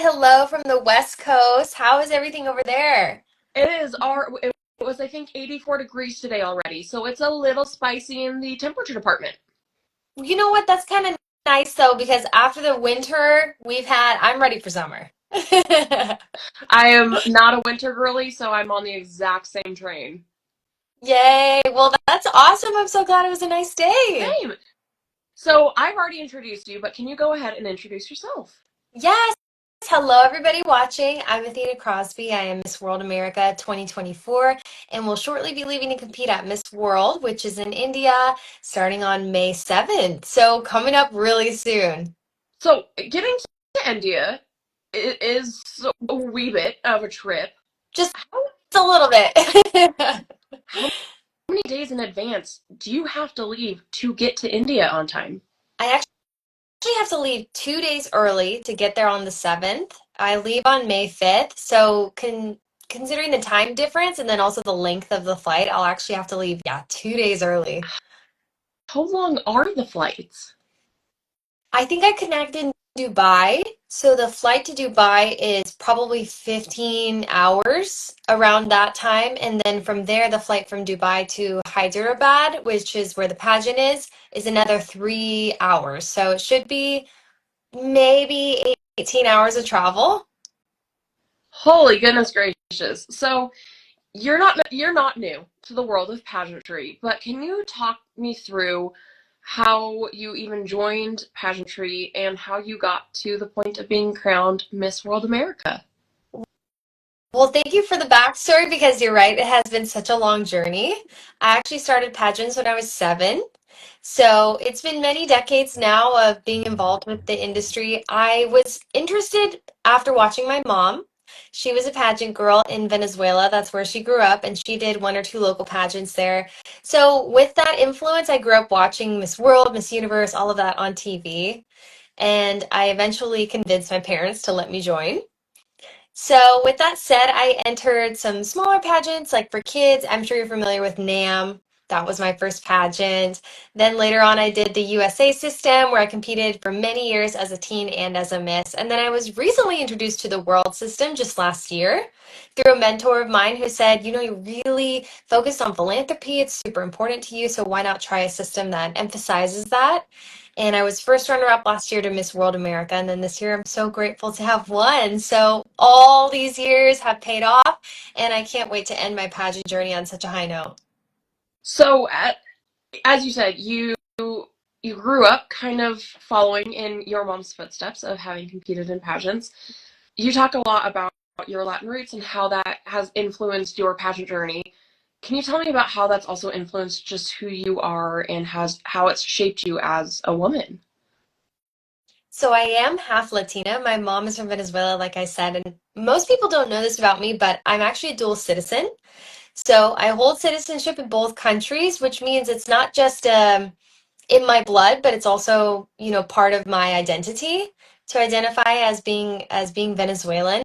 hello from the West Coast. How is everything over there? It was I think 84 degrees today already, so it's a little spicy in the temperature department. You know what? That's kind of nice though, because after the winter we've had, I'm ready for summer. I am not a winter girly, so I'm on the exact same train. Yay. Well, that's awesome. I'm so glad it was a nice day. Same. So I've already introduced you, but can you go ahead and introduce yourself? Yes. Hello, everybody watching. I'm Athenna Crosby. I am Miss World America 2024 and will shortly be leaving to compete at Miss World, which is in India, starting on May 7th. So coming up really soon. So getting to India is a wee bit of a trip. Just How a little bit. how many days in advance do you have to leave to get to India on time? I actually have to leave 2 days early to get there on the 7th. I leave on May 5th. So considering the time difference and then also the length of the flight, I'll actually have to leave, yeah, 2 days early. How long are the flights? I think I connect in Dubai. So the flight to Dubai is probably 15 hours around that time. And then from there, the flight from Dubai to Hyderabad, which is where the pageant is another 3 hours. So it should be maybe 18 hours of travel. Holy goodness gracious. So you're not new to the world of pageantry, but can you talk me through how you even joined pageantry and how you got to the point of being crowned Miss World America? Well, thank you for the backstory because you're right, it has been such a long journey. I actually started pageants when I was 7. So it's been many decades now of being involved with the industry. I was interested after watching my mom. She was a pageant girl in Venezuela. That's where she grew up, and she did one or two local pageants there. So with that influence, I grew up watching Miss World, Miss Universe, all of that on TV. And I eventually convinced my parents to let me join. So, with that said, I entered some smaller pageants like for kids. I'm sure you're familiar with NAM. That was my first pageant. Then later on, I did the USA system where I competed for many years as a teen and as a miss. And then I was recently introduced to the world system just last year through a mentor of mine who said, you really focused on philanthropy. It's super important to you. So, why not try a system that emphasizes that? And I was first runner-up last year to Miss World America, and then this year I'm so grateful to have won. So all these years have paid off, and I can't wait to end my pageant journey on such a high note. So, as you said, you grew up kind of following in your mom's footsteps of having competed in pageants. You talk a lot about your Latin roots and how that has influenced your pageant journey. Can you tell me about how that's also influenced just who you are and has how it's shaped you as a woman? So I am half Latina. My mom is from Venezuela, like I said, and most people don't know this about me, but I'm actually a dual citizen. So I hold citizenship in both countries, which means it's not just in my blood, but it's also, part of my identity to identify as being Venezuelan.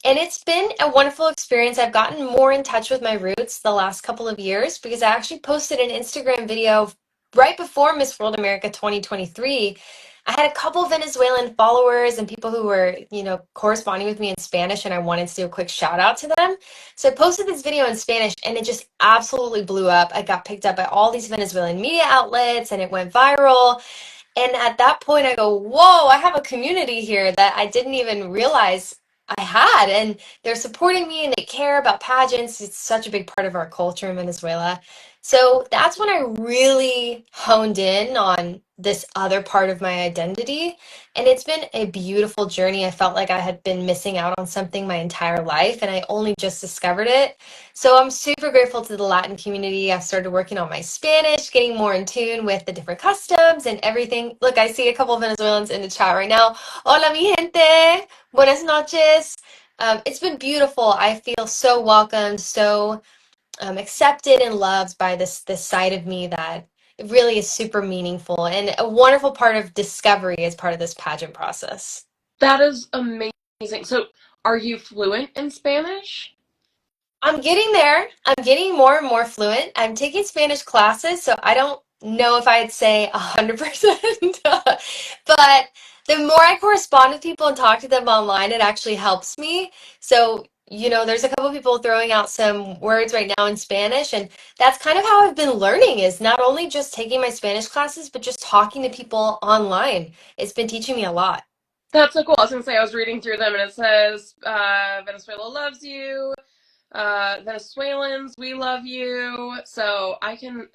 And it's been a wonderful experience. I've gotten more in touch with my roots the last couple of years because I actually posted an Instagram video right before Miss World America 2023. I had a couple Venezuelan followers and people who were, corresponding with me in Spanish, and I wanted to do a quick shout out to them. So I posted this video in Spanish and it just absolutely blew up. I got picked up by all these Venezuelan media outlets and it went viral. And at that point, I go, whoa, I have a community here that I didn't even realize I had. And they're supporting me and they care about pageants. It's such a big part of our culture in Venezuela. So that's when I really honed in on this other part of my identity. And it's been a beautiful journey. I felt like I had been missing out on something my entire life, and I only just discovered it. So I'm super grateful to the Latin community. I've started working on my Spanish, getting more in tune with the different customs and everything. Look, I see a couple of Venezuelans in the chat right now. Hola, mi gente. Buenas noches. It's been beautiful. I feel so welcomed, so accepted and loved by this side of me that it really is super meaningful and a wonderful part of discovery as part of this pageant process. That is amazing. So, are you fluent in Spanish? I'm getting there. I'm getting more and more fluent. I'm taking Spanish classes, so I don't know if I'd say 100%. But the more I correspond with people and talk to them online, it actually helps me. So, there's a couple people throwing out some words right now in Spanish, and that's kind of how I've been learning is not only just taking my Spanish classes, but just talking to people online. It's been teaching me a lot. That's so cool. I was going to say, I was reading through them and it says, Venezuela loves you. Venezuelans, we love you. So I'm picking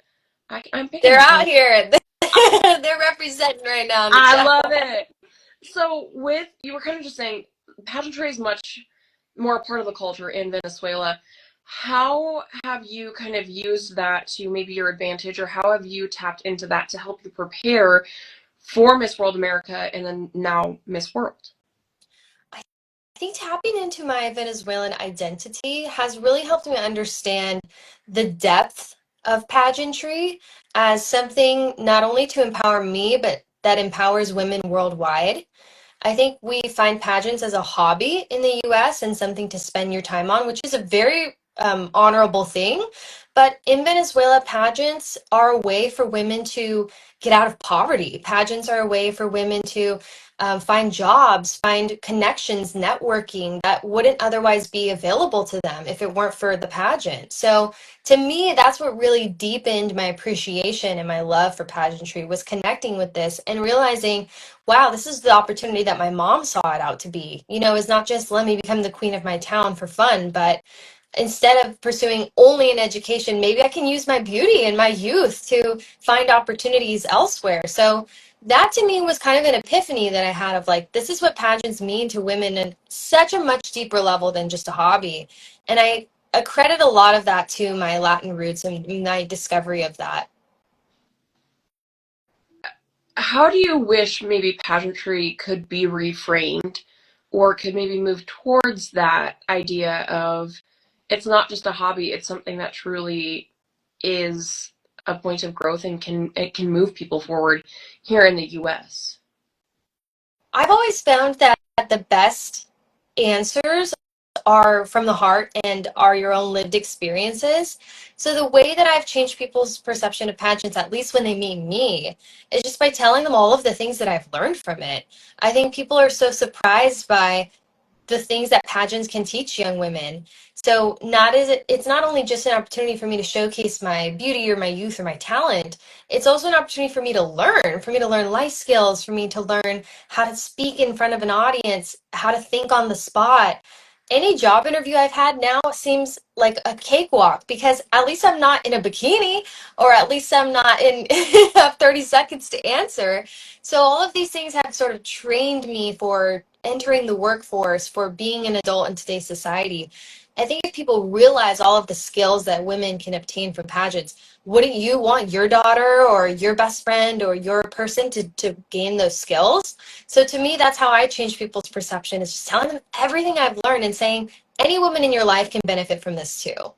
They're up out on. here. They're representing right now in the I chat. love it. So with you were kind of just saying pageantry is much more a part of the culture in Venezuela. How have you kind of used that to maybe your advantage, or how have you tapped into that to help you prepare for Miss World America and then now Miss World? I think tapping into my Venezuelan identity has really helped me understand the depth of pageantry as something not only to empower me, but that empowers women worldwide. I think we find pageants as a hobby in the US and something to spend your time on, which is a very honorable thing. But in Venezuela, pageants are a way for women to get out of poverty. Pageants are a way for women to find jobs, find connections, networking that wouldn't otherwise be available to them if it weren't for the pageant. So to me, that's what really deepened my appreciation and my love for pageantry was connecting with this and realizing wow, this is the opportunity that my mom saw it out to be. It's not just let me become the queen of my town for fun, but instead of pursuing only an education, maybe I can use my beauty and my youth to find opportunities elsewhere. So that to me was kind of an epiphany that I had of like, this is what pageants mean to women in such a much deeper level than just a hobby. And I accredit a lot of that to my Latin roots and my discovery of that. How do you wish maybe pageantry could be reframed or could maybe move towards that idea of it's not just a hobby, it's something that truly is a point of growth and it can move people forward here in the US. I've always found that the best answers are from the heart and are your own lived experiences. So the way that I've changed people's perception of pageants, at least when they meet me, is just by telling them all of the things that I've learned from it. I think people are so surprised by the things that pageants can teach young women. So it's not only just an opportunity for me to showcase my beauty or my youth or my talent, it's also an opportunity for me to learn life skills, for me to learn how to speak in front of an audience, how to think on the spot. Any job interview I've had now seems like a cakewalk because at least I'm not in a bikini or at least I'm not in have 30 seconds to answer. So all of these things have sort of trained me for entering the workforce, for being an adult in today's society. I think if people realize all of the skills that women can obtain from pageants, wouldn't you want your daughter or your best friend or your person to gain those skills? So to me, that's how I change people's perception is just telling them everything I've learned and saying any woman in your life can benefit from this too.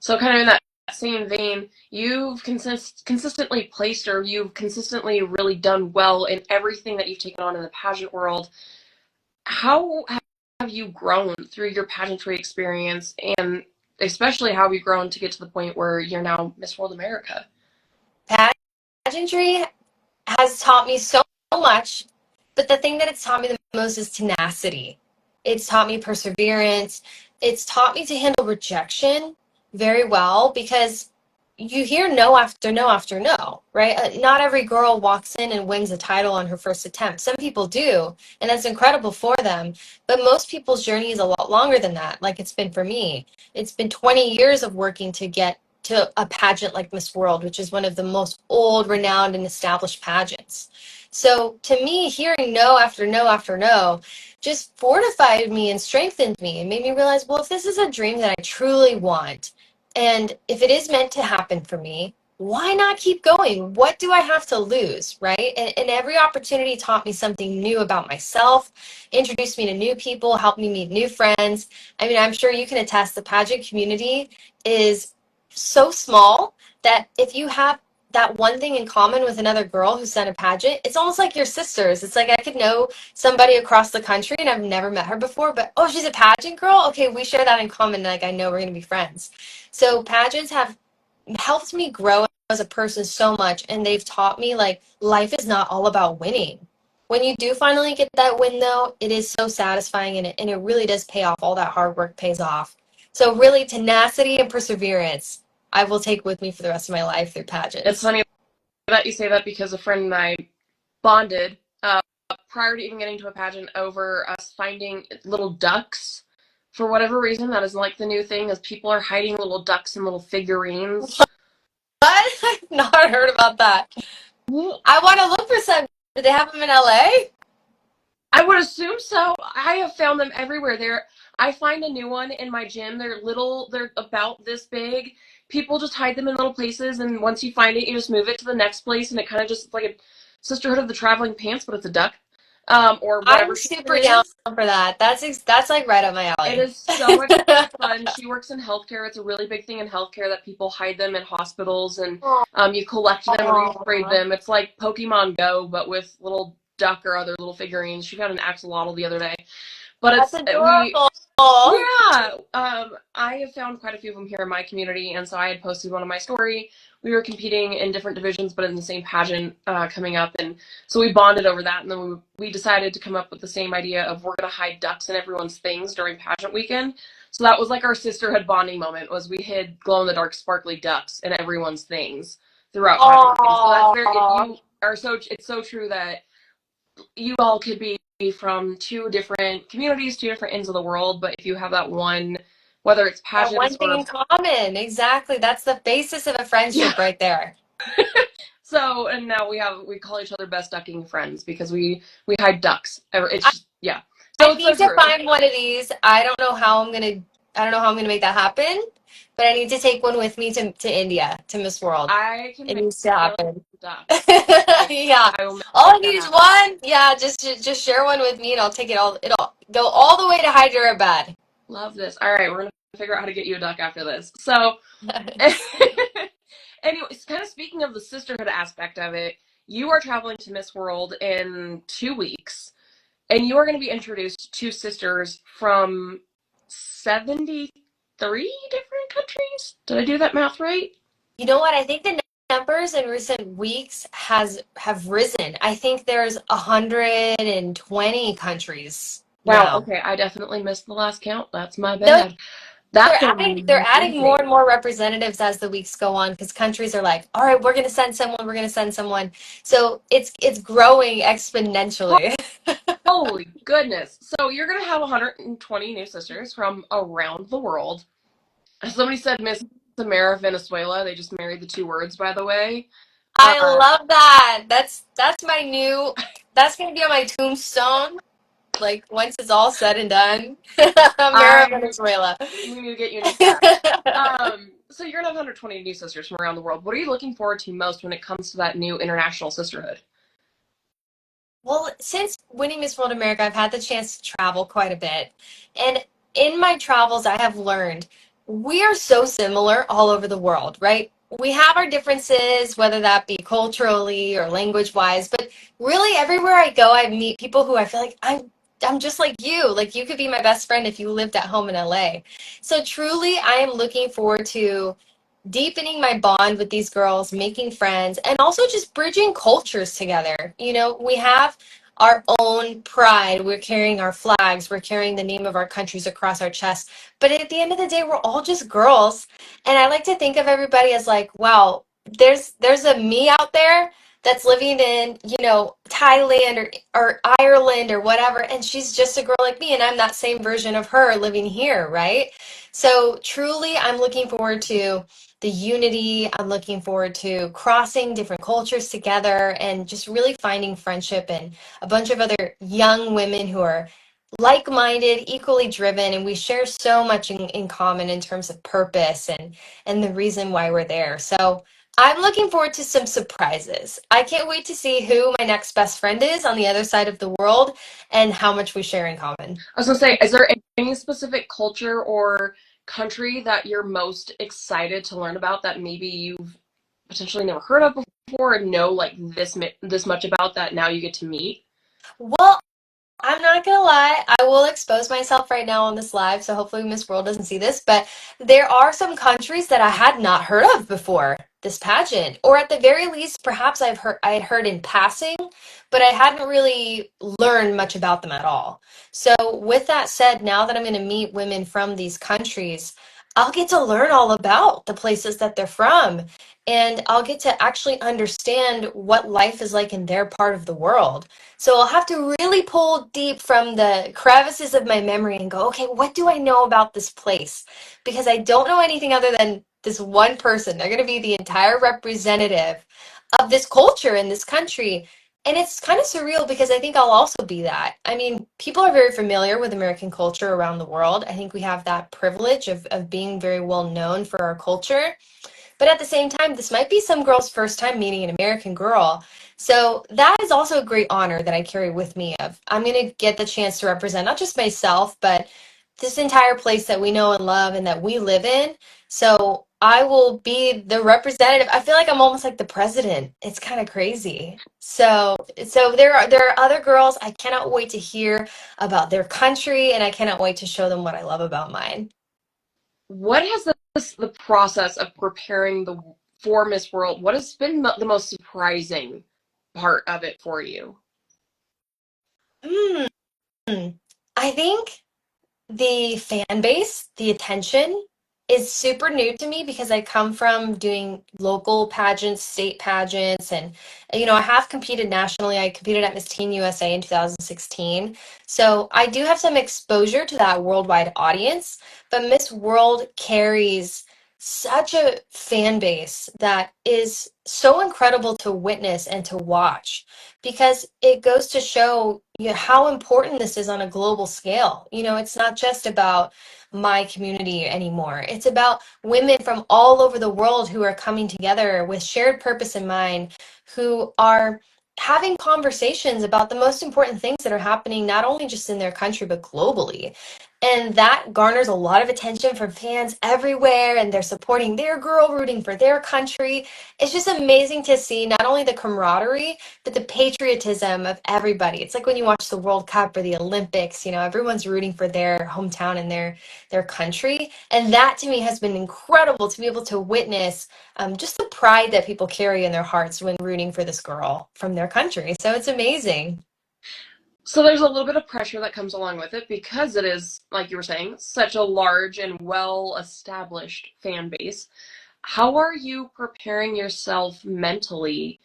So kind of in that same vein, you've consistently placed or you've consistently really done well in everything that you've taken on in the pageant world. How have you grown through your pageantry experience, and especially how have you grown to get to the point where you're now Miss World America? Pageantry has taught me so much, but the thing that it's taught me the most is tenacity. It's taught me perseverance. It's taught me to handle rejection very well because you hear no after no after no, right? Not every girl walks in and wins a title on her first attempt. Some people do, and that's incredible for them. But most people's journey is a lot longer than that, like it's been for me. It's been 20 years of working to get to a pageant like Miss World, which is one of the most old, renowned, and established pageants. So to me, hearing no after no after no just fortified me and strengthened me and made me realize, well, if this is a dream that I truly want, and if it is meant to happen for me, why not keep going? What do I have to lose, right? And every opportunity taught me something new about myself, introduced me to new people, helped me meet new friends. I mean, I'm sure you can attest the pageant community is so small that if you have that one thing in common with another girl who's done a pageant, it's almost like your sisters. It's like I could know somebody across the country and I've never met her before, but oh, she's a pageant girl? Okay, we share that in common. Like I know we're going to be friends. So pageants have helped me grow as a person so much, and they've taught me like life is not all about winning. When you do finally get that win, though, it is so satisfying, and it really does pay off. All that hard work pays off. So, really, tenacity and perseverance, I will take with me for the rest of my life through It's pageants. funny that you say that because a friend and I bonded prior to even getting to a pageant over us finding little ducks. For whatever reason, that is like the new thing, is people are hiding little ducks and little figurines. What? I've not heard about that. I want to look for some. Do they have them in LA? I would assume so. I have found them everywhere. I find a new one in my gym. They're little, they're about this big. People just hide them in little places, and once you find it, you just move it to the next place, and it kind of just, it's like a Sisterhood of the Traveling Pants, but it's a duck, or I'm whatever shape it super down is. for that. That's like right up my It alley. is so much fun. She works in healthcare. It's a really big thing in healthcare that people hide them in hospitals, and you collect them or you trade Aw, them. It's like Pokemon Go, but with little duck or other little figurines. She found an axolotl the other day. But that's it's we adorable. yeah. I have found quite a few of them here in my community, and so I had posted one on my story. We were competing in different divisions, but in the same pageant coming up, and so we bonded over that. And then we decided to come up with the same idea of we're gonna hide ducks in everyone's things during pageant weekend. So that was like our sisterhood bonding moment. Was we hid glow in the dark sparkly ducks in everyone's things throughout pageant weekend. So that's very Aw. you are so it's so true that you all could be from two different communities, two different ends of the world, but if you have that one, whether it's That pageants one thing or in common. Exactly. That's the basis of a yeah. friendship right there. So and now we call each other best ducking friends because we hide ducks. It's I, just yeah. So I it's so need to true. find one of these. I don't know how I'm gonna make that happen, but I need to take one with me to India, to Miss World. I can It make needs to a million happen. ducks. Like Yeah. I will make All I that need is happen. one. Yeah, just share one with me and I'll take it all. It'll go all the way to Hyderabad. Love this. All right, we're gonna figure out how to get you a duck after this. So Nice. anyways, kind of speaking of the sisterhood aspect of it, you are traveling to Miss World in 2 weeks. And you are going to be introduced to sisters from 73 different countries. Did I do that math right? You know what? I think the numbers in recent weeks has have risen. I think there's 120 countries Wow, now. okay, I definitely missed the last count. That's my No, bad. That's they're adding more and amazing. more representatives as the weeks go on because countries are like, all right, we're gonna send someone, we're gonna send someone. So it's growing exponentially. Holy goodness. So you're going to have 120 new sisters from around the world. Somebody said Miss Amera, Venezuela. They just married the two words, by the way. I Uh, love that. That's gonna be on my tombstone. Like once it's all said and done. Mara I Venezuela. we need to get you a new cat. So you're gonna have 120 new sisters from around the world. What are you looking forward to most when it comes to that new international sisterhood? Well, since winning Miss World America, I've had the chance to travel quite a bit. And in my travels, I have learned we are so similar all over the world, right? We have our differences, whether that be culturally or language wise, but really everywhere I go, I meet people who I feel like I'm just like you. Like you could be my best friend if you lived at home in LA. So truly, I am looking forward to deepening my bond with these girls, making friends, and also just bridging cultures together. You know, we have our own pride. We're carrying our flags. We're carrying the name of our countries across our chest. But at the end of the day, we're all just girls. And I like to think of everybody as like, wow, there's a me out there that's living in, Thailand or Ireland or whatever, and she's just a girl like me, and I'm that same version of her living here, right? So truly, I'm looking forward to the unity. I'm looking forward to crossing different cultures together and just really finding friendship and a bunch of other young women who are like-minded, equally driven, and we share so much in common in terms of purpose and the reason why we're there. So I'm looking forward to some surprises. I can't wait to see who my next best friend is on the other side of the world and how much we share in common. I was gonna say, is there any specific culture or country that you're most excited to learn about that maybe you've potentially never heard of before and know like this much about that now you get to meet? Well, I'm not gonna lie, I will expose myself right now on this live, so hopefully Miss World doesn't see this, but there are some countries that I had not heard of before. this pageant, or at the very least, perhaps I had heard in passing, but I hadn't really learned much about them at all. So with that said, now that I'm going to meet women from these countries, I'll get to learn all about the places that they're from, and I'll get to actually understand what life is like in their part of the world. So I'll have to really pull deep from the crevices of my memory and go, okay, what do I know about this place? Because I don't know anything other than this one person. They're going to be the entire representative of this culture in this country. And it's kind of surreal because I think I'll also be that. I mean, people are very familiar with American culture around the world. I think we have that privilege of being very well known for our culture. But at the same time, this might be some girl's first time meeting an American girl. So that is also a great honor that I carry with me of I'm going to get the chance to represent not just myself, but this entire place that we know and love and that we live in. So I will be the representative. I feel like I'm almost like the president. It's kind of crazy. So there are other girls. I cannot wait to hear about their country, and I cannot wait to show them what I love about mine. What has the process of preparing for Miss World? What has been the most surprising part of it for you? Hmm. I think the fan base, the attention is super new to me because I come from doing local pageants, state pageants, and I have competed nationally. I competed at Miss Teen USA in 2016. So I do have some exposure to that worldwide audience, but Miss World carries such a fan base that is so incredible to witness and to watch because it goes to show how important this is on a global scale. It's not just about my community anymore. It's about women from all over the world who are coming together with shared purpose in mind, who are having conversations about the most important things that are happening not only just in their country but globally. And that garners a lot of attention from fans everywhere, and they're supporting their girl, rooting for their country. It's just amazing to see not only the camaraderie, but the patriotism of everybody. It's like when you watch the World Cup or the Olympics, everyone's rooting for their hometown and their country. And that to me has been incredible to be able to witness just the pride that people carry in their hearts when rooting for this girl from their country. So it's amazing. So there's a little bit of pressure that comes along with it because it is, like you were saying, such a large and well-established fan base. How are you preparing yourself mentally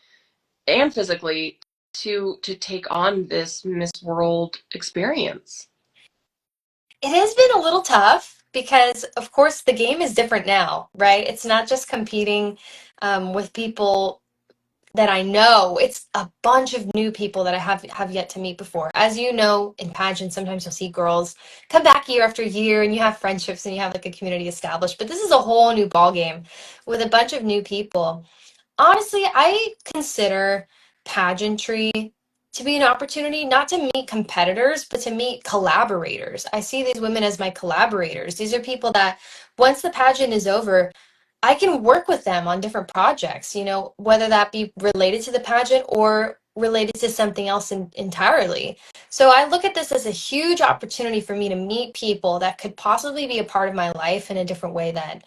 and physically to take on this Miss World experience? It has been a little tough because, of course, the game is different now, right? It's not just competing with people that I know. It's a bunch of new people that I have yet to meet before. As you know, in pageants, sometimes you'll see girls come back year after year, and you have friendships and you have like a community established. But this is a whole new ball game with a bunch of new people. Honestly, I consider pageantry to be an opportunity not to meet competitors, but to meet collaborators. I see these women as my collaborators. These are people that once the pageant is over, I can work with them on different projects, whether that be related to the pageant or related to something else entirely. So I look at this as a huge opportunity for me to meet people that could possibly be a part of my life in a different way than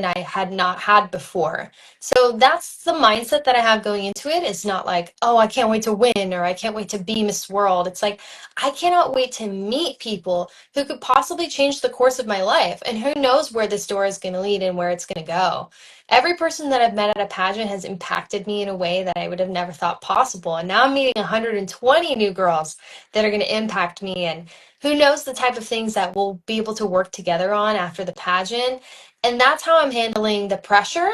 I had not had before. So that's the mindset that I have going into it. It's not like, oh, I can't wait to win or I can't wait to be Miss World. It's like, I cannot wait to meet people who could possibly change the course of my life. And who knows where this door is going to lead and where it's going to go. Every person that I've met at a pageant has impacted me in a way that I would have never thought possible. And now I'm meeting 120 new girls that are going to impact me. And who knows the type of things that we'll be able to work together on after the pageant. And that's how I'm handling the pressure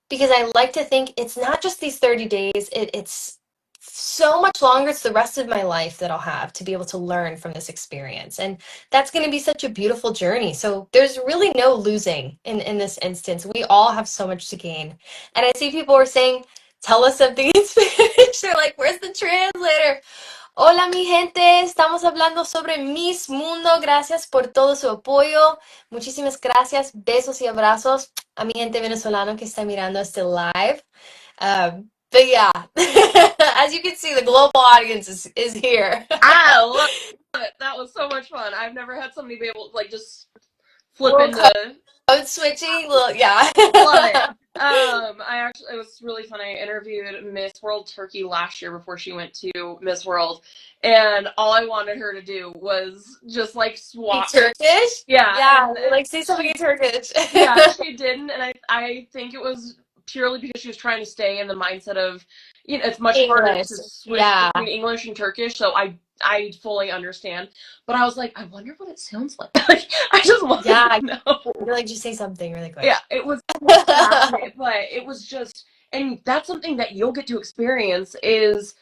because I like to think it's not just these 30 days, it's so much longer. It's the rest of my life that I'll have to be able to learn from this experience. And that's going to be such a beautiful journey. So there's really no losing in this instance. We all have so much to gain. And I see people are saying, tell us something in Spanish. They're like, where's the translator? Hola, mi gente, estamos hablando sobre Miss Mundo. Gracias por todo su apoyo. Muchísimas gracias. Besos y abrazos a mi gente venezolana que está mirando este live. But yeah, as you can see, the global audience is here. I love it. That was so much fun. I've never had somebody be able to like just flip World into code switching. Well, yeah. love it. it was really fun. I interviewed Miss World Turkey last year before she went to Miss World, and all I wanted her to do was just like Be swap. Turkish? Yeah, Yeah, and like say something in Turkish. yeah, she didn't, and I think it was purely because she was trying to stay in the mindset of, it's much harder English. to switch Yeah. between English and Turkish, so I fully understand. But I was like, I wonder what it sounds like. Like, I just wanted Yeah. to know. You're like, just say something really quick. Yeah, it was fascinating, but it was just, and that's something that you'll get to experience is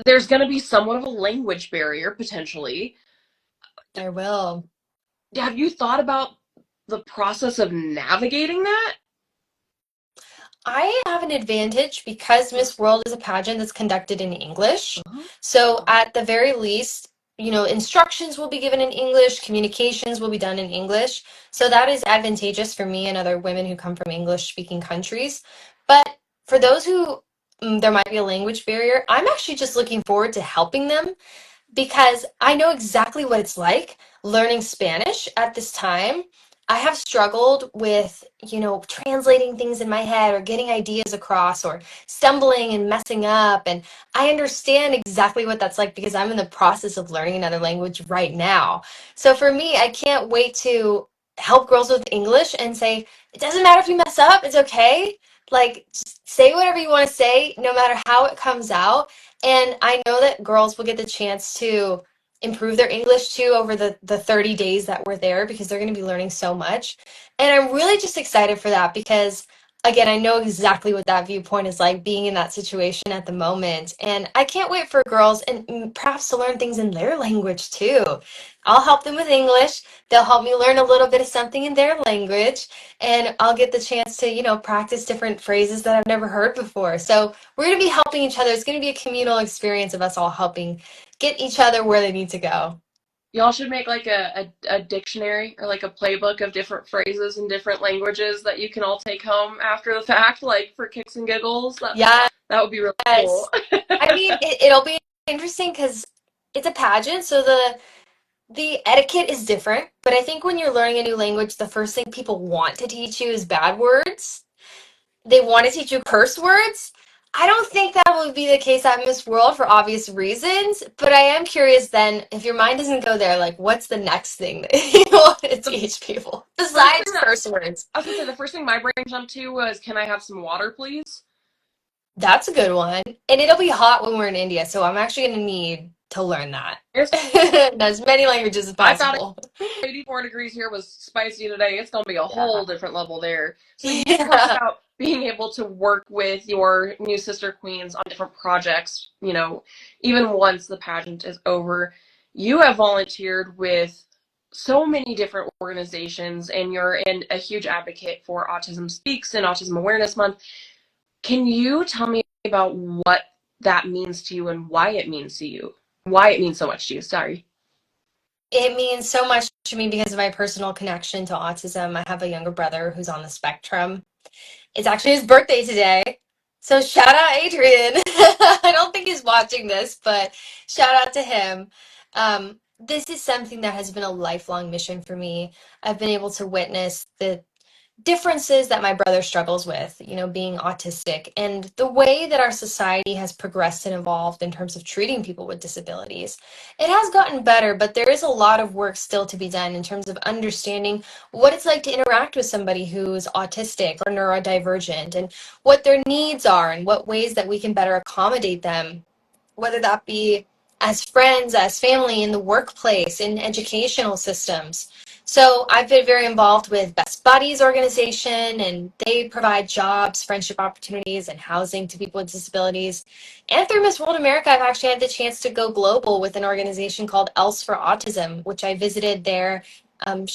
there's going to be somewhat of a language barrier potentially. I will. Have you thought about the process of navigating that? I have an advantage because Miss World is a pageant that's conducted in English. Uh-huh. So at the very least, instructions will be given in English, communications will be done in English. So that is advantageous for me and other women who come from English speaking countries. But for those who there might be a language barrier, I'm actually just looking forward to helping them because I know exactly what it's like learning Spanish at this time. I have struggled with, translating things in my head or getting ideas across or stumbling and messing up. And I understand exactly what that's like because I'm in the process of learning another language right now. So for me, I can't wait to help girls with English and say, it doesn't matter if you mess up, it's okay. Like, just say whatever you want to say, no matter how it comes out. And I know that girls will get the chance to improve their English too over the 30 days that we're there because they're going to be learning so much. And I'm really just excited for that because, again, I know exactly what that viewpoint is like being in that situation at the moment. And I can't wait for girls and perhaps to learn things in their language too. I'll help them with English. They'll help me learn a little bit of something in their language. And I'll get the chance to, practice different phrases that I've never heard before. So we're going to be helping each other. It's going to be a communal experience of us all helping get each other where they need to go. Y'all should make like a dictionary or like a playbook of different phrases in different languages that you can all take home after the fact, like for kicks and giggles. That would be really cool. Yes. I mean, it'll be interesting because it's a pageant, so the etiquette is different. But I think when you're learning a new language, the first thing people want to teach you is bad words. They want to teach you curse words. I don't think that would be the case at Miss World for obvious reasons, but I am curious then if your mind doesn't go there, like what's the next thing that you want to The teach people first besides thing that curse words? I was gonna say, the first thing my brain jumped to was, "Can I have some water, please?" That's a good one. And it'll be hot when we're in India, so I'm actually going to need to learn that. If As many languages as I thought possible. 84 degrees here was spicy today, it's gonna be a Yeah. whole different level there. So you talked Yeah. about being able to work with your new sister queens on different projects, even once the pageant is over. You have volunteered with so many different organizations and you're a huge advocate for Autism Speaks and Autism Awareness Month. Can you tell me about what that means to you and why it means to you? Why it means so much to you, sorry. It means so much to me because of my personal connection to autism. I have a younger brother who's on the spectrum. It's actually his birthday today. So shout out Adrian. I don't think he's watching this, but shout out to him. This is something that has been a lifelong mission for me. I've been able to witness the differences that my brother struggles with, being autistic, and the way that our society has progressed and evolved in terms of treating people with disabilities. It has gotten better, but there is a lot of work still to be done in terms of understanding what it's like to interact with somebody who's autistic or neurodivergent and what their needs are and what ways that we can better accommodate them, whether that be as friends, as family, in the workplace, in educational systems. So I've been very involved with Best Buddies organization, and they provide jobs, friendship opportunities, and housing to people with disabilities. And through Miss World America, I've actually had the chance to go global with an organization called Else for Autism, which I visited their um,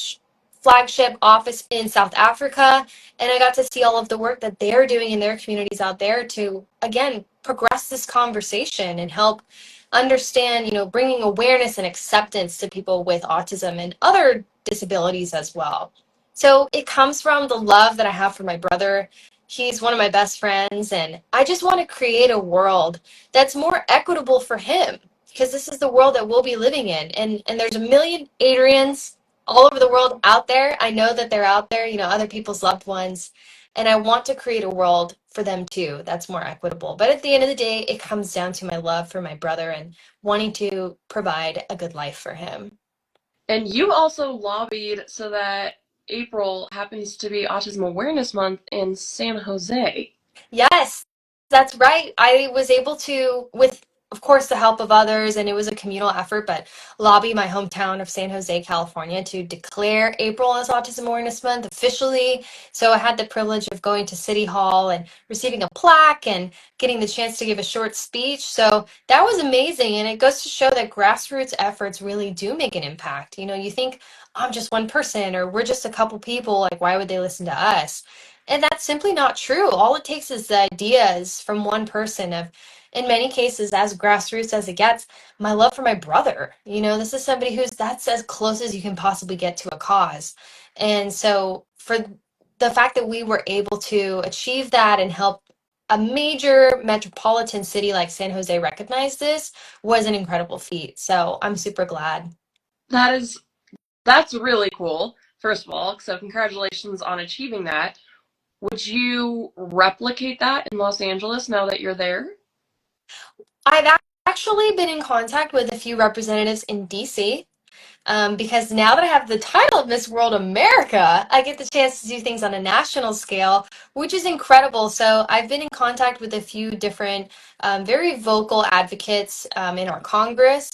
flagship office in South Africa, and I got to see all of the work that they're doing in their communities out there to, again, progress this conversation and help understand, bringing awareness and acceptance to people with autism and other disabilities as well. So it comes from the love that I have for my brother. He's one of my best friends, and I just want to create a world that's more equitable for him because this is the world that we'll be living in. And there's a million Adrians all over the world out there. I know that they're out there, other people's loved ones. And I want to create a world for them too that's more equitable. But at the end of the day, it comes down to my love for my brother and wanting to provide a good life for him. And you also lobbied so that April happens to be Autism Awareness Month in San Jose. Yes, that's right. I was able to, with of course the help of others, and it was a communal effort, but lobby my hometown of San Jose, California, to declare April as Autism Awareness Month officially. So I had the privilege of going to City Hall and receiving a plaque and getting the chance to give a short speech. So that was amazing. And it goes to show that grassroots efforts really do make an impact. You think, I'm just one person or we're just a couple people, like why would they listen to us? And that's simply not true. All it takes is the ideas from one person of, in many cases, as grassroots as it gets, my love for my brother. This is somebody that's as close as you can possibly get to a cause. And so for the fact that we were able to achieve that and help a major metropolitan city like San Jose recognize this was an incredible feat. So I'm super glad. That is that's really cool, first of all. So congratulations on achieving that. Would you replicate that in Los Angeles now that you're there? I've actually been in contact with a few representatives in DC. Because now that I have the title of Miss World America, I get the chance to do things on a national scale, which is incredible. So I've been in contact with a few different, very vocal advocates in our Congress.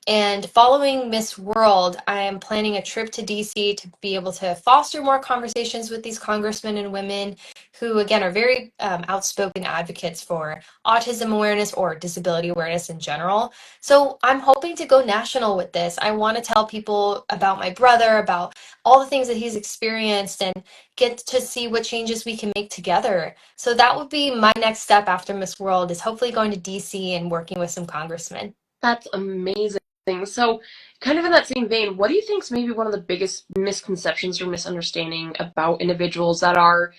And following Miss World, I am planning a trip to DC to be able to foster more conversations with these congressmen and women who, again, are very outspoken advocates for autism awareness or disability awareness in general. So I'm hoping to go national with this. I want to tell people about my brother, about all the things that he's experienced, and get to see what changes we can make together. So that would be my next step after Miss World is hopefully going to DC and working with some congressmen. That's amazing. So, kind of in that same vein, what do you think is maybe one of the biggest misconceptions or misunderstanding about individuals that are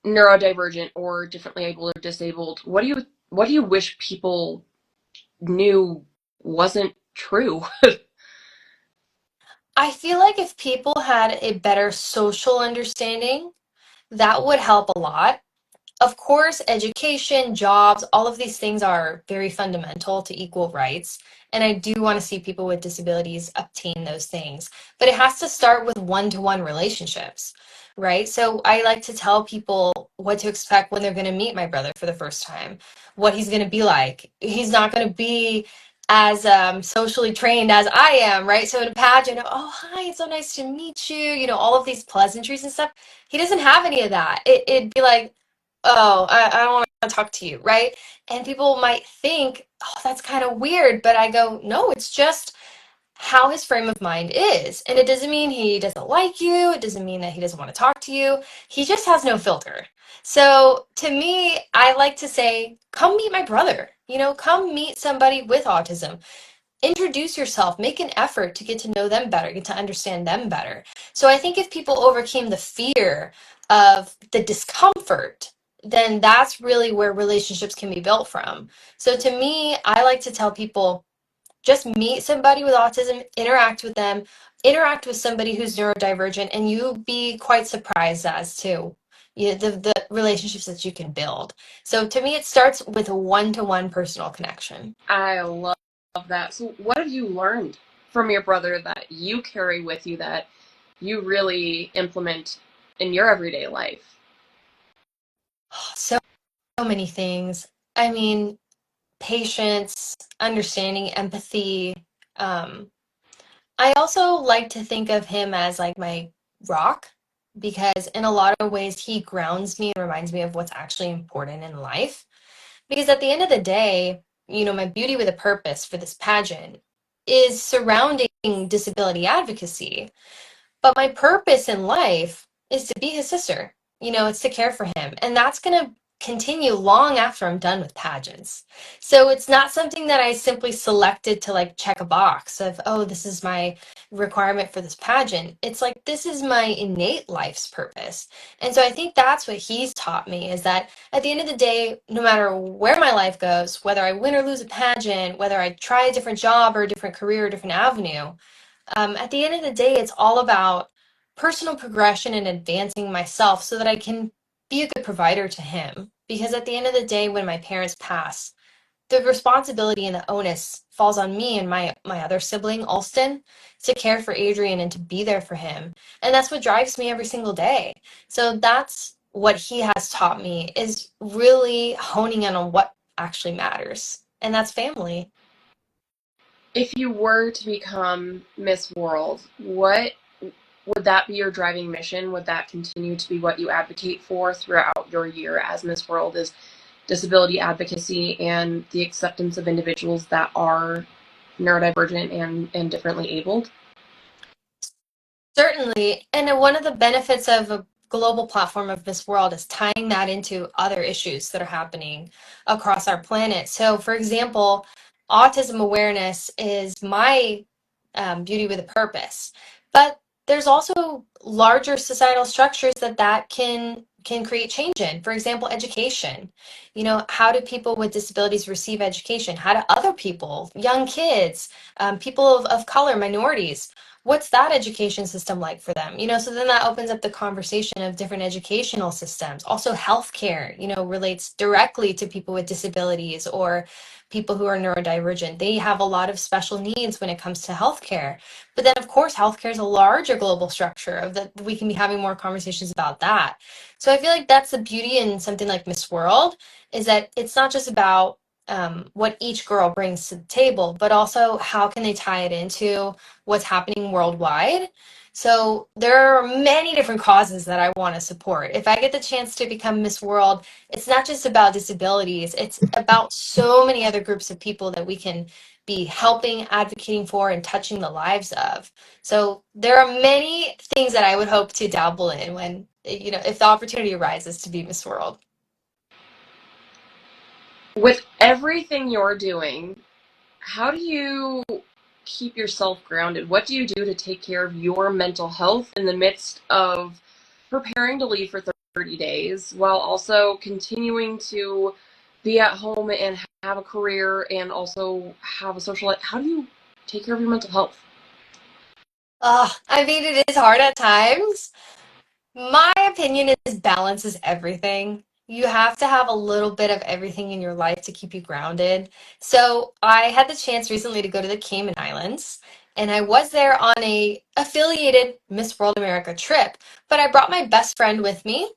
neurodivergent or differently able or disabled? What do you wish people knew wasn't true? I feel like if people had a better social understanding, that would help a lot. Of course, education, jobs, all of these things are very fundamental to equal rights. And I do want to see people with disabilities obtain those things. But it has to start with one-to-one relationships, right? So I like to tell people what to expect when they're going to meet my brother for the first time, what he's going to be like. He's not going to be as socially trained as I am, right? So in a pageant, oh, hi, it's so nice to meet you, all of these pleasantries and stuff. He doesn't have any of that. It'd be like, oh, I don't want to talk to you, right? And people might think, oh, that's kind of weird. But I go, no, it's just how his frame of mind is. And it doesn't mean he doesn't like you. It doesn't mean that he doesn't want to talk to you. He just has no filter. So to me, I like to say, come meet my brother. Come meet somebody with autism, introduce yourself, make an effort to get to know them better, get to understand them better. So I think if people overcame the fear of the discomfort, then that's really where relationships can be built from. So to me, I like to tell people just meet somebody with autism, interact with them, interact with somebody who's neurodivergent, and you'll be quite surprised as to the relationships that you can build. So to me, it starts with a one-to-one personal connection. I love that. So, what have you learned from your brother that you carry with you that you really implement in your everyday life? So many things. I mean, patience, understanding, empathy. Um, I also like to think of him as like my rock because in a lot of ways he grounds me and reminds me of what's actually important in life. Because at the end of the day, my beauty with a purpose for this pageant is surrounding disability advocacy. But my purpose in life is to be his sister. It's to care for him. And that's going to continue long after I'm done with pageants. So it's not something that I simply selected to like check a box of, oh, this is my requirement for this pageant. It's like, this is my innate life's purpose. And so I think that's what he's taught me is that at the end of the day, no matter where my life goes, whether I win or lose a pageant, whether I try a different job or a different career or a different avenue, At the end of the day, it's all about personal progression and advancing myself so that I can be a good provider to him. Because at the end of the day, when my parents pass, the responsibility and the onus falls on me and my other sibling, Alston, to care for Adrian and to be there for him. And that's what drives me every single day. So that's what he has taught me is really honing in on what actually matters. And that's family. If you were to become Miss World, what would that be your driving mission? Would that continue to be what you advocate for throughout your year as Miss World? Is disability advocacy and the acceptance of individuals that are neurodivergent and differently abled? Certainly. And one of the benefits of a global platform of Miss World is tying that into other issues that are happening across our planet. So, for example, autism awareness is my beauty with a purpose. But there's also larger societal structures that can create change in. For example, education. You know, how do people with disabilities receive education? How do other people, young kids, people of color, minorities, what's that education system like for them? You know, so then that opens up the conversation of different educational systems. Also, healthcare, you know, relates directly to people with disabilities or people who are neurodivergent. They have a lot of special needs when it comes to healthcare. But then, of course, healthcare is a larger global structure of that we can be having more conversations about that. So I feel like that's the beauty in something like Miss World is that it's not just about what each girl brings to the table, but also how can they tie it into what's happening worldwide. So there are many different causes that I want to support. If I get the chance to become Miss World, it's not just about disabilities, it's about so many other groups of people that we can be helping, advocating for, and touching the lives of. So there are many things that I would hope to dabble in when, you know, if the opportunity arises to be Miss World. With everything you're doing, how do you keep yourself grounded? What do you do to take care of your mental health in the midst of preparing to leave for 30 days while also continuing to be at home and have a career and also have a social life? How do you take care of your mental health? I mean, it is hard at times. My opinion is balance is everything. You have to have a little bit of everything in your life to keep you grounded. So I had the chance recently to go to the Cayman Islands, and I was there on a affiliated Miss World America trip, but I brought my best friend with me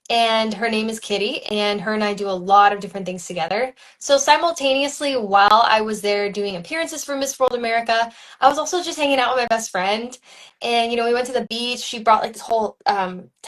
and her name is Kitty, and her and I do a lot of different things together. So simultaneously, while I was there doing appearances for Miss World America, I was also just hanging out with my best friend. And you know, we went to the beach. She brought like this whole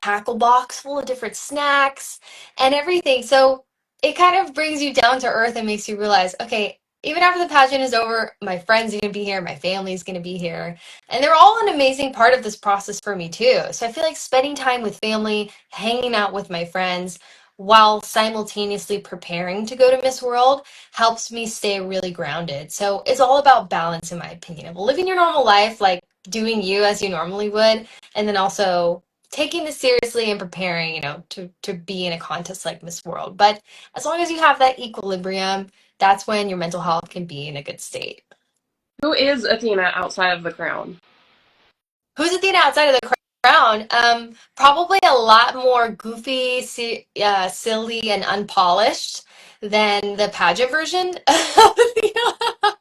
tackle box full of different snacks and everything. So it kind of brings you down to earth and makes you realize, okay, even after the pageant is over, my friends are gonna be here, my family's gonna be here. And they're all an amazing part of this process for me too. So I feel like spending time with family, hanging out with my friends while simultaneously preparing to go to Miss World helps me stay really grounded. So it's all about balance, in my opinion, of living your normal life, like doing you as you normally would, and then also taking this seriously and preparing, you know, to be in a contest like Miss World. But as long as you have that equilibrium, that's when your mental health can be in a good state. Who is Athena outside of the crown? Who's Athena outside of the crown? Probably a lot more goofy, silly, and unpolished than the pageant version of Athena.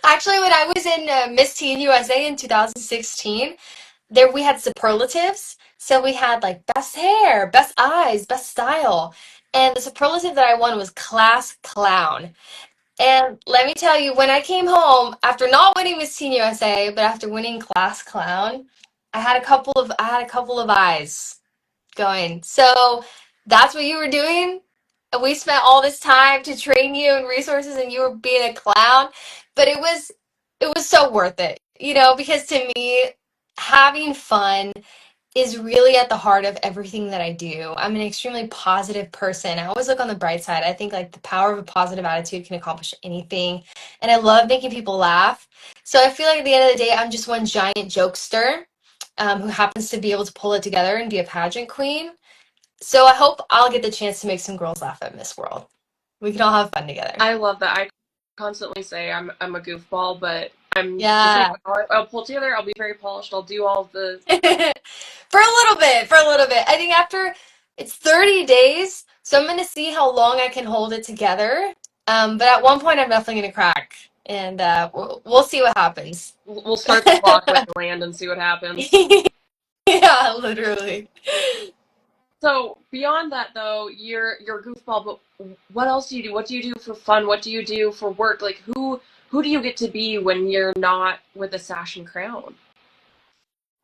Actually, when I was in Miss Teen USA in 2016, there we had superlatives. So we had like best hair, best eyes, best style. And the superlative that I won was class clown. And let me tell you, when I came home after not winning Miss Teen USA, but after winning Class Clown, I had a couple of eyes going. So that's what you were doing? And we spent all this time to train you and resources and you were being a clown, but it was so worth it. You know, because to me, having fun is really at the heart of everything that I do. I'm an extremely positive person. I always look on the bright side. I think like the power of a positive attitude can accomplish anything. And I love making people laugh. So I feel like at the end of the day, I'm just one giant jokester who happens to be able to pull it together and be a pageant queen. So I hope I'll get the chance to make some girls laugh at Miss World. We can all have fun together. I love that. I constantly say I'm a goofball, but I'm just saying, Yeah. I'll pull together. I'll be very polished. I'll do all of the. For a little bit, for a little bit. I think after it's 30 days, so I'm gonna see how long I can hold it together. But at one point, I'm definitely gonna crack, and we'll see what happens. We'll start the clock when you land and see what happens. Yeah, literally. So beyond that, though, you're goofball. But what else do you do? What do you do for fun? What do you do for work? Like who do you get to be when you're not with a sash and crown?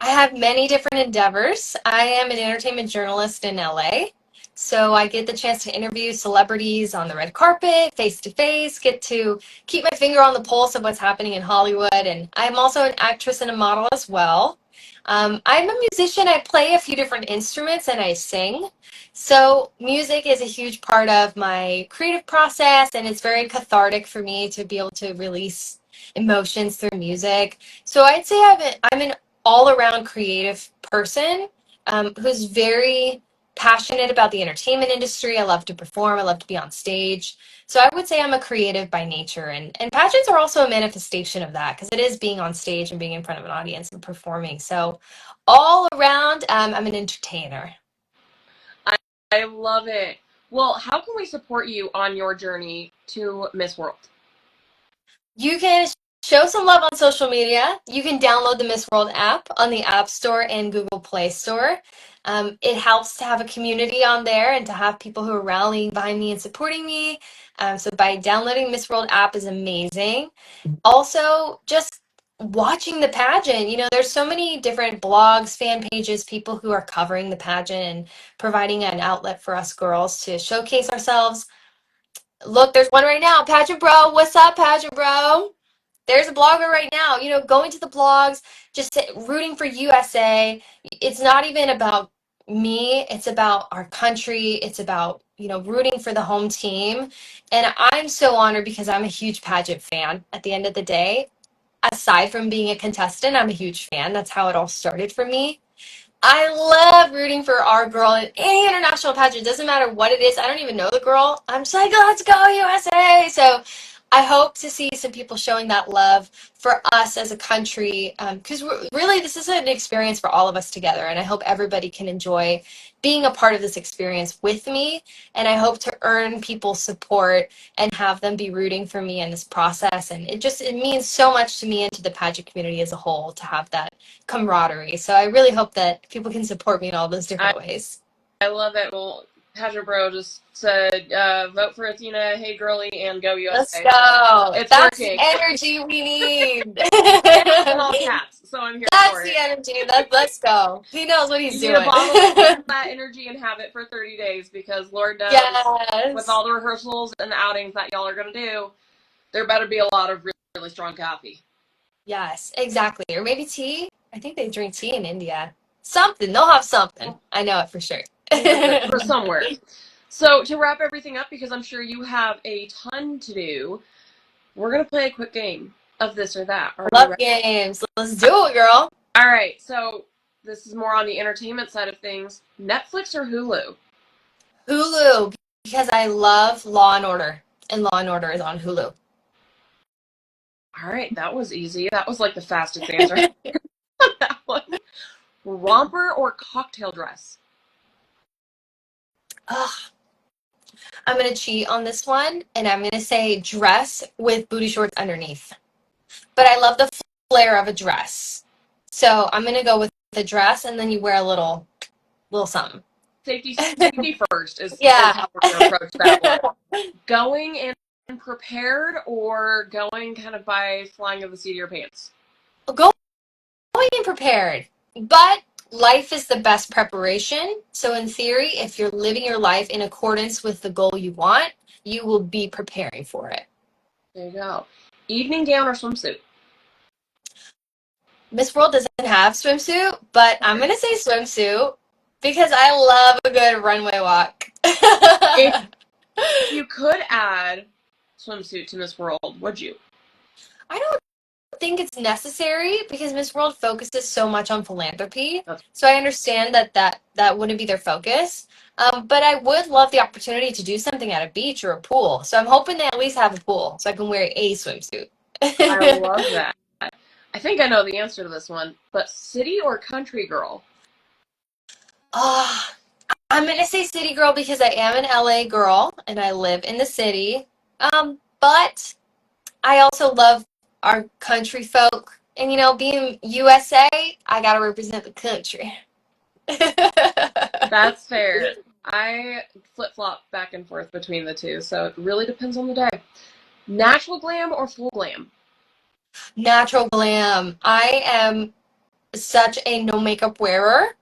I have many different endeavors. I am an entertainment journalist in LA. So I get the chance to interview celebrities on the red carpet, face to face, get to keep my finger on the pulse of what's happening in Hollywood. And I'm also an actress and a model as well. I'm a musician. I play a few different instruments and I sing. So music is a huge part of my creative process, and it's very cathartic for me to be able to release emotions through music. So I'd say I'm an all around creative person who's very passionate about the entertainment industry. I love to perform, I love to be on stage. So I would say I'm a creative by nature. And pageants are also a manifestation of that because it is being on stage and being in front of an audience and performing. So all around, I'm an entertainer. I, I love it. Well, how can we support you on your journey to Miss World? You can show some love on social media. You can download the Miss World app on the App Store and Google Play Store. It helps to have a community on there and to have people who are rallying behind me and supporting me. So by downloading Miss World app is amazing. Also, just watching the pageant. There's so many different blogs, fan pages, people who are covering the pageant and providing an outlet for us girls to showcase ourselves. Look, there's one right now. Pageant Bro, what's up, Pageant Bro? There's a blogger right now, going to the blogs, just rooting for USA. It's not even about me, it's about our country. It's about, rooting for the home team. And I'm so honored because I'm a huge pageant fan at the end of the day. Aside from being a contestant, I'm a huge fan. That's how it all started for me. I love rooting for our girl in any international pageant. Doesn't matter what it is. I don't even know the girl. I'm just like, let's go USA. So I hope to see some people showing that love for us as a country, because really this is an experience for all of us together. And I hope everybody can enjoy being a part of this experience with me. And I hope to earn people's support and have them be rooting for me in this process. And it means so much to me and to the pageant community as a whole to have that camaraderie. So I really hope that people can support me in all those I, different ways. I love it. Well, Pageant Bro just said, vote for Athenna, hey girly, and go Let's USA. So go. it's That's the working. energy we need. And in all caps, so I'm here That's for the it. energy. Let's go. He knows what he's You need to doing. bottle that energy and have it for 30 days because Lord knows, with Yes. all the rehearsals and the outings that y'all are going to do, there better be a lot of really, really strong coffee. Yes, exactly. Or maybe tea. I think they drink tea in India. Something. They'll have something. I know it for sure. For somewhere. So, to wrap everything up, because I'm sure you have a ton to do, we're going to play a quick game of this or that. Are you Love ready? games. Let's do it, girl. All right. So, this is more on the entertainment side of things. Netflix or Hulu? Hulu, because I love Law and Order, and Law and Order is on Hulu. All right. That was easy. That was like the fastest answer on that one. Romper or cocktail dress? Ugh, I'm gonna cheat on this one, and I'm gonna say dress with booty shorts underneath. But I love the flare of a dress, so I'm gonna go with the dress, and then you wear a little something. Safety first is Yeah. how we're going to approach that one. Going in prepared or going kind of by flying of the seat of your pants? Go going in prepared, but life is the best preparation. So in theory, if you're living your life in accordance with the goal you want, you will be preparing for it. There you go. Evening gown or swimsuit? Miss World doesn't have swimsuit, but I'm gonna say swimsuit because I love a good runway walk. If you could add swimsuit to Miss World, would you? I don't think it's necessary because Miss World focuses so much on philanthropy. That's So I understand that wouldn't be their focus. But I would love the opportunity to do something at a beach or a pool. So I'm hoping they at least have a pool so I can wear a swimsuit. I love that. I think I know the answer to this one, but city or country girl? Oh, I'm gonna say city girl because I am an LA girl and I live in the city. But I also love our country folk. And being USA, I gotta represent the country. That's fair. I flip flop back and forth between the two, so it really depends on the day. Natural glam or full glam? Natural glam. I am such a no makeup wearer.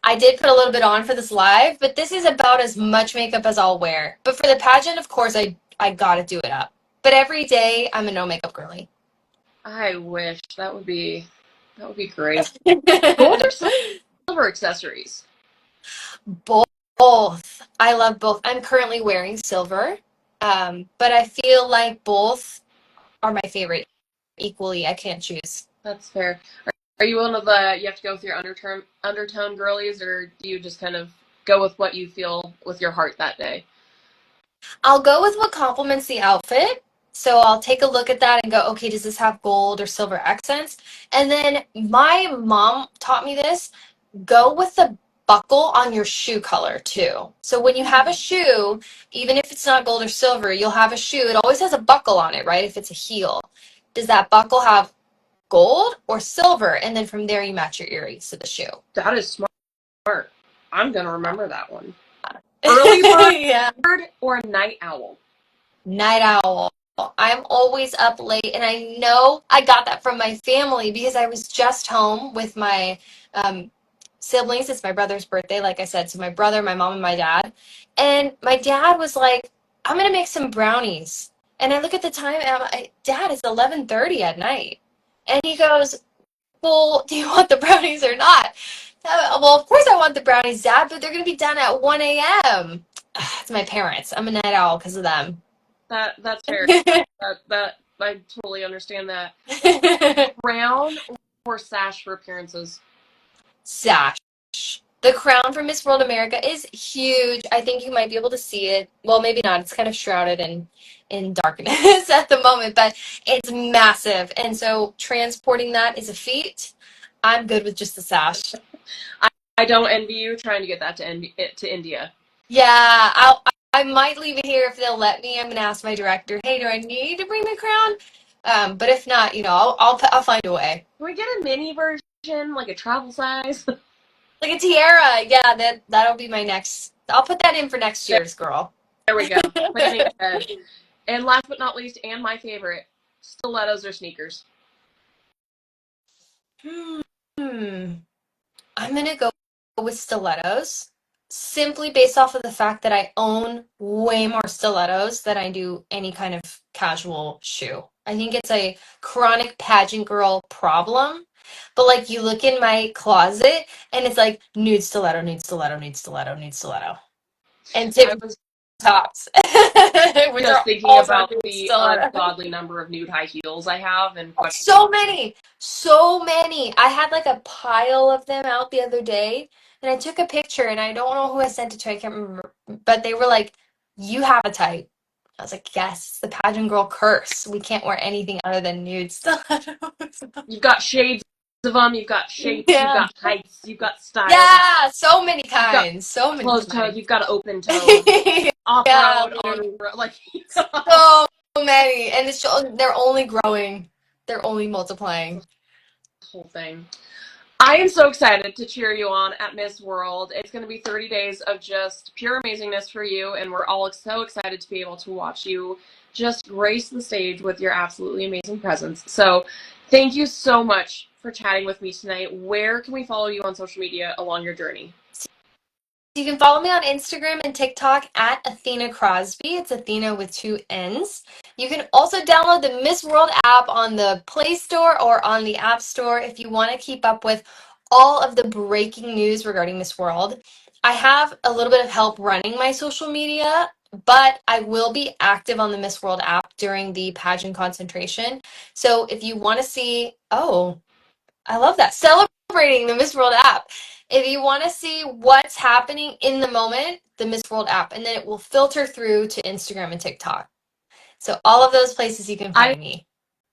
I did put a little bit on for this live, but this is about as much makeup as I'll wear. But for the pageant, of course, I gotta do it up. But every day, I'm a no makeup girly. I wish that would be great. Gold or silver accessories? Both. I love both. I'm currently wearing silver, but I feel like both are my favorite equally. I can't choose. That's fair. Are you one of the you have to go with your undertone girlies, or do you just kind of go with what you feel with your heart that day? I'll go with what complements the outfit. So I'll take a look at that and go, okay, does this have gold or silver accents? And then my mom taught me this. Go with the buckle on your shoe color too. So when you have a shoe, even if it's not gold or silver, you'll have a shoe. It always has a buckle on it, right? If it's a heel. Does that buckle have gold or silver? And then from there you match your earrings to the shoe. That is smart. I'm gonna remember that one. Early Yeah. bird or a night owl? Night owl. I'm always up late, and I know I got that from my family because I was just home with my um, siblings. It's my brother's birthday, like I said. So my brother, my mom, and my dad. And my dad was like, "I'm gonna make some brownies." And I look at the time, and I'm like, "Dad, it's 11:30 at night." And he goes, "Well, do you want the brownies or not?" Well, of course I want the brownies, Dad, but they're gonna be done at 1 a.m. It's my parents. I'm a night owl because of them. That's fair. That I totally understand that. Crown or sash for appearances? Sash. The crown for Miss World America is huge. I think you might be able to see it. Well, maybe not. It's kind of shrouded in darkness at the moment, but it's massive. And so transporting that is a feat. I'm good with just the sash. I don't envy you trying to get that to India. Yeah, I might leave it here if they'll let me. I'm gonna ask my director, hey, do I need to bring the crown? But if not, I'll find a way. Can we get a mini version, like a travel size? Like a tiara. Yeah, that'll be my next. I'll put that in for next year's girl. There we go. Planning ahead. And last but not least, and my favorite, stilettos or sneakers. Hmm. I'm gonna go with stilettos simply based off of the fact that I own way more stilettos than I do any kind of casual shoe. I think it's a chronic pageant girl problem. But like you look in my closet and it's like nude stiletto, nude stiletto, nude stiletto, nude stiletto. And I tip was tops, which just are thinking also about nude the stiletto. ungodly number of nude high heels I have and questioning. So many, so many. I had like a pile of them out the other day, and I took a picture, and I don't know who I sent it to. I can't remember, but they were like, "You have a type." I was like, "Yes, it's the pageant girl curse. We can't wear anything other than nude stilettos." You've got shades of them, you've got shapes, you've Yeah, got heights, you've got styles, yeah, so many you've got kinds, so many closed toed, kinds. you've got open toed, off Yeah, road, on literally, road, like the so many, and they're only growing. They're only multiplying. whole thing. I am so excited to cheer you on at Miss World. It's going to be 30 days of just pure amazingness for you, and we're all so excited to be able to watch you just grace the stage with your absolutely amazing presence. So, thank you so much for chatting with me tonight. Where can we follow you on social media along your journey? You can follow me on Instagram and TikTok at Athenna Crosby. It's Athena with two N's. You can also download the Miss World app on the Play Store or on the App Store if you want to keep up with all of the breaking news regarding Miss World. I have a little bit of help running my social media, but I will be active on the Miss World app during the pageant concentration. So if you want to see, oh, I love that. Celebrating the Miss World app. If you want to see what's happening in the moment, the Miss World app, and then it will filter through to Instagram and TikTok. So all of those places you can I find me.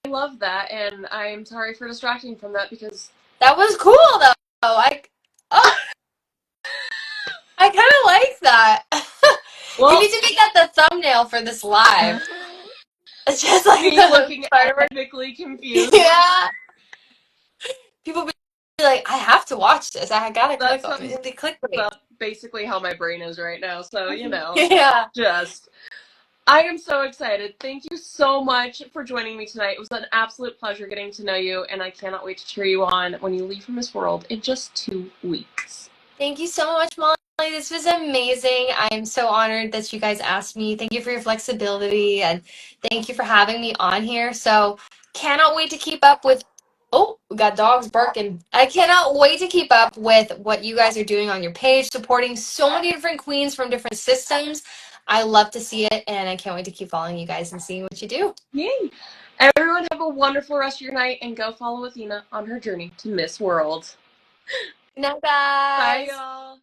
love that, and I'm sorry for distracting from that because That was cool though. Oh, I kind of like that. You well, need to make that the thumbnail for this live. It's just like me the looking part of epically it. confused. Yeah. People be like, I have to watch this. I gotta That click on sums it. They click me. up basically how my brain is right now. So, Yeah. just I am so excited. Thank you so much for joining me tonight. It was an absolute pleasure getting to know you, and I cannot wait to cheer you on when you leave for Miss World in just 2 weeks. Thank you so much, Molly. This was amazing. I'm so honored that you guys asked me. Thank you for your flexibility and thank you for having me on here. So, cannot wait to keep up with. Oh, we got dogs barking. I cannot wait to keep up with what you guys are doing on your page, supporting so many different queens from different systems. I love to see it, and I can't wait to keep following you guys and seeing what you do. Yay! Everyone have a wonderful rest of your night and go follow Athenna on her journey to Miss World. Good night, Bye, guys. y'all.